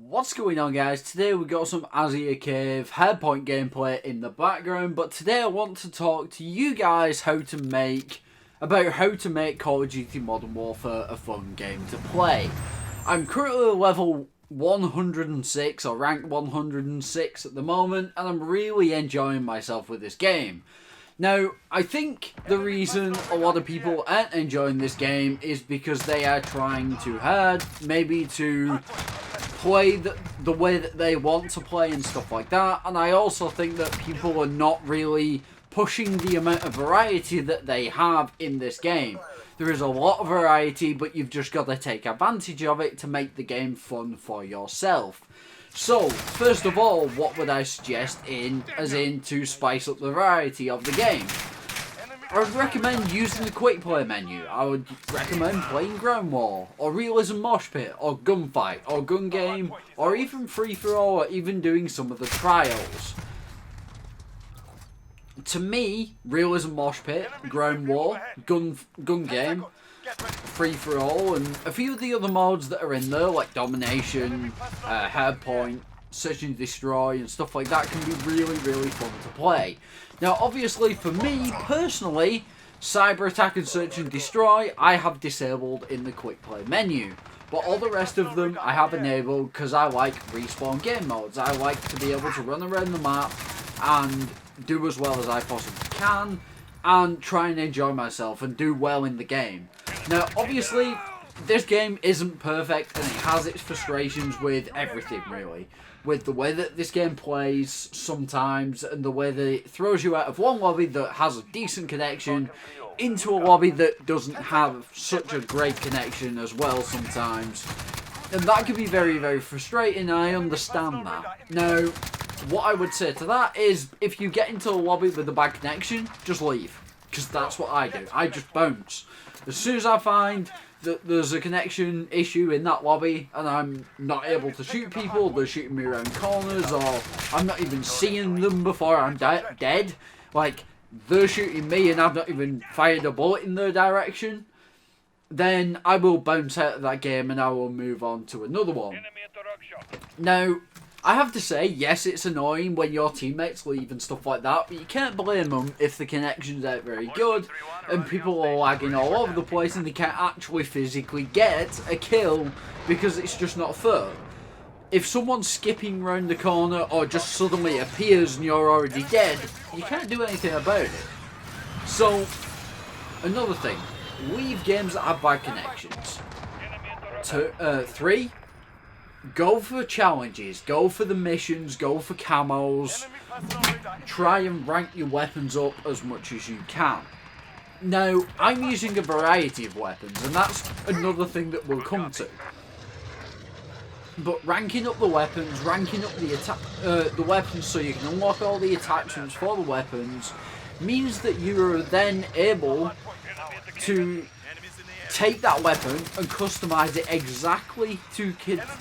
What's going on, guys? Today we got some Azia Cave Hardpoint gameplay in the background, but today I want to talk to you guys about how to make Call of Duty Modern Warfare a fun game to play. I'm currently level 106 or rank 106 at the moment, and I'm really enjoying myself with this game. Now, I think the reason a lot of people aren't enjoying this game is because they are trying too hard, maybe to play the way that they want to play and stuff like that, and I also think that people are not really pushing the amount of variety that they have in this game. There is a lot of variety, but you've just got to take advantage of it to make the game fun for yourself. So, first of all, what would I suggest to spice up the variety of the game? I would recommend using the quick play menu. I would recommend playing Ground War, or Realism Mosh Pit, or Gunfight, or Gun Game, or even Free For All, or even doing some of the trials. To me, Realism Mosh Pit, Ground War, Gun Game, Free For All, and a few of the other modes that are in there, like Domination, Hardpoint, Search and Destroy, and stuff like that, can be really, really fun to play. Now, obviously, for me, personally, Cyber Attack and Search and Destroy, I have disabled in the quick play menu. But all the rest of them, I have enabled because I like respawn game modes. I like to be able to run around the map and do as well as I possibly can, and try and enjoy myself and do well in the game. Now, obviously, this game isn't perfect, and it has its frustrations with everything, really. With the way that this game plays sometimes, and the way that it throws you out of one lobby that has a decent connection into a lobby that doesn't have such a great connection as well sometimes. And that can be very, very frustrating, and I understand that. Now, what I would say to that is, if you get into a lobby with a bad connection, just leave. Because that's what I do. I just bounce. As soon as I find that there's a connection issue in that lobby and I'm not able to shoot people, they're shooting me around corners, or I'm not even seeing them before I'm dead. Like, they're shooting me and I've not even fired a bullet in their direction, then I will bounce out of that game and I will move on to another one. Now, I have to say, yes, it's annoying when your teammates leave and stuff like that, but you can't blame them if the connections aren't very good and people are lagging all over the place and they can't actually physically get a kill because it's just not fair. If someone's skipping round the corner or just suddenly appears and you're already dead, you can't do anything about it. So, another thing, leave games that have bad connections. 3. Go for challenges, go for the missions, go for camos, try and rank your weapons up as much as you can. Now, I'm using a variety of weapons, and that's another thing that we'll come to. But ranking up the weapons, ranking up the weapons so you can unlock all the attachments for the weapons, means that you are then able to take that weapon and customize it exactly to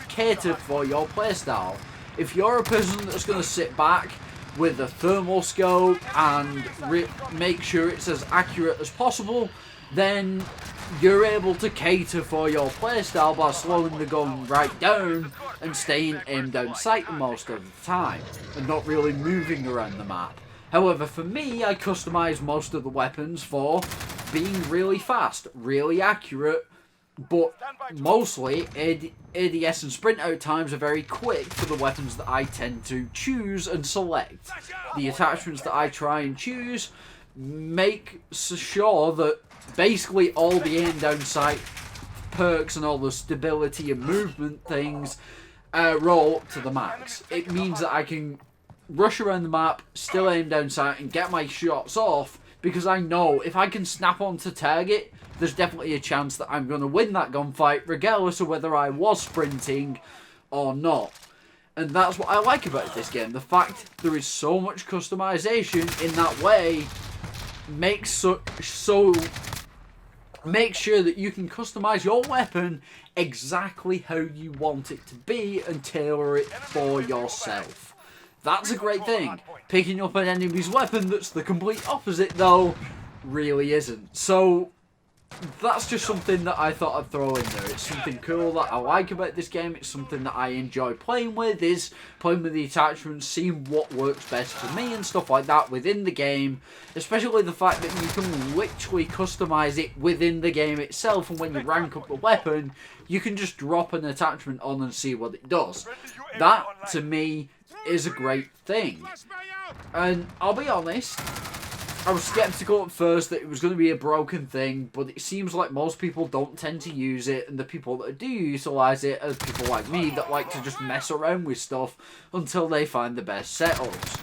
cater for your playstyle. If you're a person that's going to sit back with a thermal scope and make sure it's as accurate as possible, then you're able to cater for your playstyle by slowing the gun right down and staying aimed down sight most of the time and not really moving around the map. However, for me, I customize most of the weapons for being really fast, really accurate, but mostly ADS and sprint out times are very quick for the weapons that I tend to choose and select. The attachments that I try and choose make sure that basically all the aim down sight perks and all the stability and movement things roll up to the max. It means that I can rush around the map, still aim down sight and get my shots off, because I know if I can snap onto target, there's definitely a chance that I'm going to win that gunfight, regardless of whether I was sprinting or not. And that's what I like about this game. The fact there is so much customization in that way makes sure that you can customize your weapon exactly how you want it to be and tailor it for yourself. That's a great thing. Picking up an enemy's weapon that's the complete opposite, though, really isn't. So, that's just something that I thought I'd throw in there. It's something cool that I like about this game. It's something that I enjoy playing with, is playing with the attachments, seeing what works best for me and stuff like that within the game. Especially the fact that you can literally customize it within the game itself, and when you rank up the weapon, you can just drop an attachment on and see what it does. That, to me, is a great thing. And I'll be honest, I was skeptical at first that it was going to be a broken thing, but it seems like most people don't tend to use it, and the people that do utilize it are people like me that like to just mess around with stuff until they find the best setups.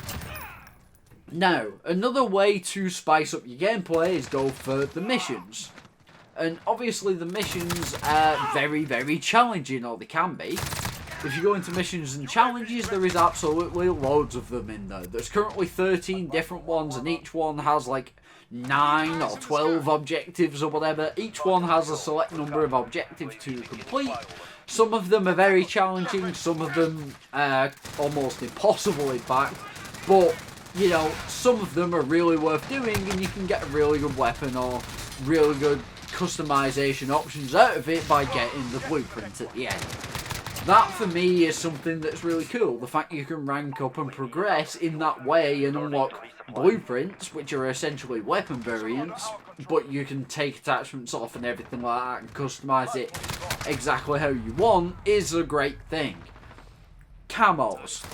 Now, another way to spice up your gameplay is go for the missions. And obviously the missions are very, very challenging, or they can be. If you go into missions and challenges, there is absolutely loads of them in there. There's currently 13 different ones, and each one has like 9 or 12 objectives or whatever. Each one has a select number of objectives to complete. Some of them are very challenging, some of them are almost impossible in fact. But, you know, some of them are really worth doing, and you can get a really good weapon or really good customization options out of it by getting the blueprint at the end. That, for me, is something that's really cool. The fact you can rank up and progress in that way and unlock blueprints, which are essentially weapon variants, but you can take attachments off and everything like that and customize it exactly how you want, is a great thing. Camos.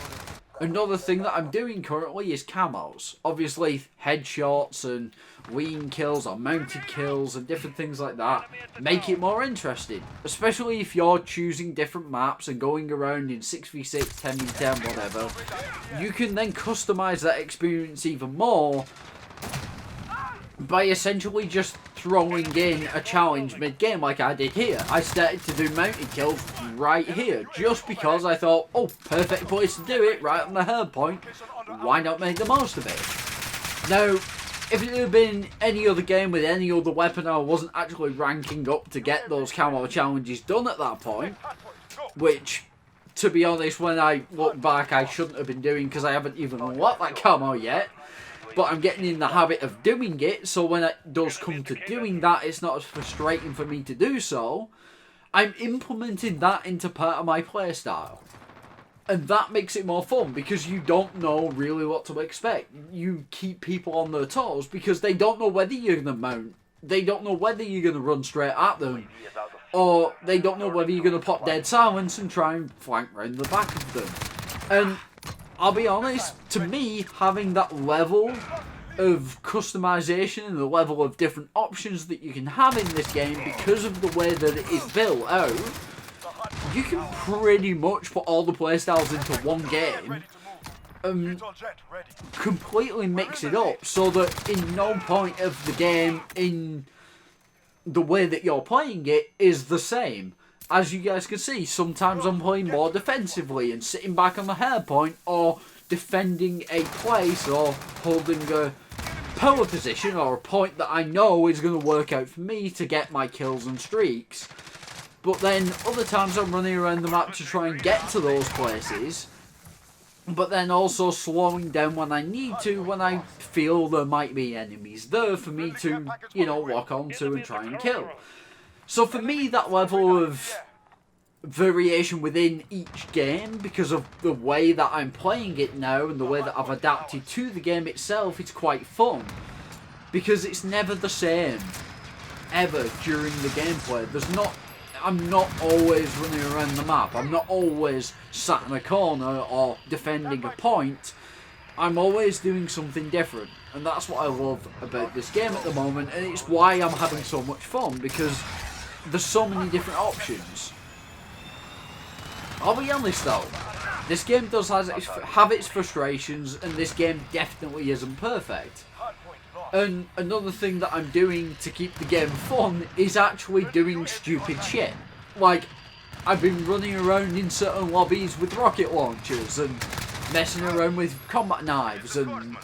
Another thing that I'm doing currently is camos. Obviously, headshots and lean kills or mounted kills and different things like that make it more interesting. Especially if you're choosing different maps and going around in 6v6, 10v10, whatever. You can then customize that experience even more by essentially just throwing in a challenge mid-game like I did here. I started to do mounted kills right here, just because I thought, oh, perfect place to do it, right on the hard point, why not make the most of it? Now, if it had been any other game with any other weapon, I wasn't actually ranking up to get those camo challenges done at that point, which, to be honest, when I look back, I shouldn't have been doing, because I haven't even unlocked that camo yet. But I'm getting in the habit of doing it, so when it does come to doing that, it's not as frustrating for me to do so. I'm implementing that into part of my playstyle. And that makes it more fun, because you don't know really what to expect. You keep people on their toes, because they don't know whether you're going to mount. They don't know whether you're going to run straight at them. Or they don't know whether you're going to pop dead silence and try and flank round the back of them. And I'll be honest, to me, having that level of customization and the level of different options that you can have in this game because of the way that it is built out, you can pretty much put all the playstyles into one game and completely mix it up so that in no point of the game, in the way that you're playing it, is the same. As you guys can see, sometimes I'm playing more defensively and sitting back on the hard point, or defending a place, or holding a power position, or a point that I know is going to work out for me to get my kills and streaks. But then other times I'm running around the map to try and get to those places, but then also slowing down when I need to, when I feel there might be enemies there for me to, you know, lock onto and try and kill. So for me, that level of variation within each game, because of the way that I'm playing it now and the way that I've adapted to the game itself, it's quite fun. Because it's never the same, ever, during the gameplay. I'm not always running around the map. I'm not always sat in a corner or defending a point. I'm always doing something different. And that's what I love about this game at the moment, and it's why I'm having so much fun, because there's so many different options. I'll be honest though, this game does have its frustrations, and this game definitely isn't perfect. And another thing that I'm doing to keep the game fun is actually doing stupid shit. Like, I've been running around in certain lobbies with rocket launchers and messing around with combat knives and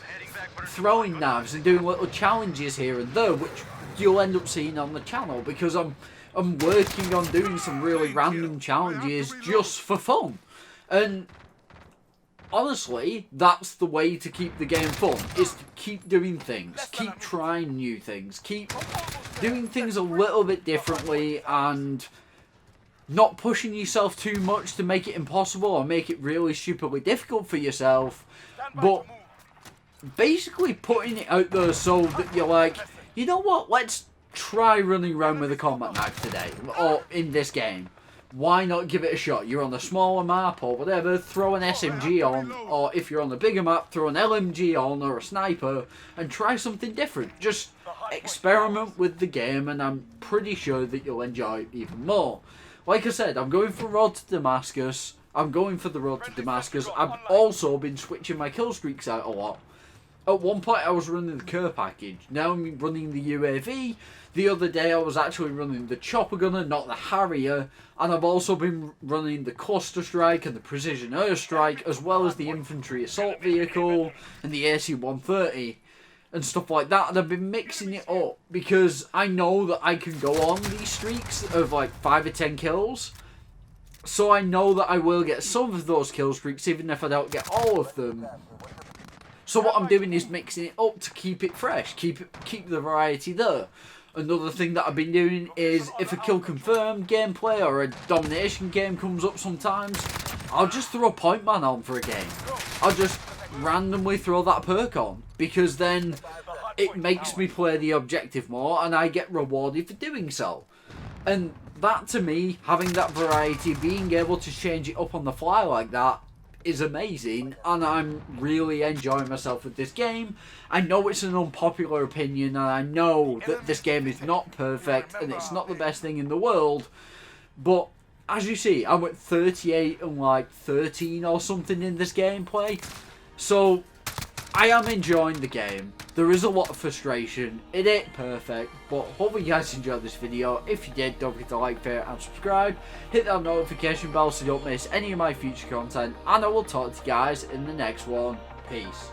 throwing knives and doing little challenges here and there, which you'll end up seeing on the channel, because I'm working on doing some really random challenges just for fun. And honestly, that's the way to keep the game fun, is to keep doing things, keep trying new things, keep doing things a little bit differently and not pushing yourself too much to make it impossible or make it really stupidly difficult for yourself, but basically putting it out there so that you're like, you know what, let's try running around with a combat knife today, or in this game. Why not give it a shot? You're on a smaller map or whatever, throw an SMG on, or if you're on a bigger map, throw an LMG on or a sniper and try something different. Just experiment with the game and I'm pretty sure that you'll enjoy it even more. Like I said, I'm going for Road to Damascus. I'm going for the Road to Damascus. I've also been switching my kill streaks out a lot. At one point I was running the care package, now I'm running the UAV. The other day I was actually running the chopper gunner, not the Harrier, and I've also been running the cluster strike and the precision airstrike, as well as the infantry assault vehicle and the AC-130 and stuff like that, and I've been mixing it up because I know that I can go on these streaks of like 5 or 10 kills. So I know that I will get some of those kill streaks even if I don't get all of them. So what I'm doing is mixing it up to keep it fresh, keep the variety there. Another thing that I've been doing is if a kill confirmed gameplay or a domination game comes up sometimes, I'll just throw Point Man on for a game. I'll just randomly throw that perk on because then it makes me play the objective more and I get rewarded for doing so. And that to me, having that variety, being able to change it up on the fly like that, is amazing, and I'm really enjoying myself with this game. I know it's an unpopular opinion, and I know that this game is not perfect, and it's not the best thing in the world, but as you see, I'm at 38 and like 13 or something in this gameplay, so I am enjoying the game. There is a lot of frustration. It ain't perfect, but hopefully you guys enjoyed this video. If you did, don't forget to like, favorite and subscribe. Hit that notification bell so you don't miss any of my future content. And I will talk to you guys in the next one. Peace.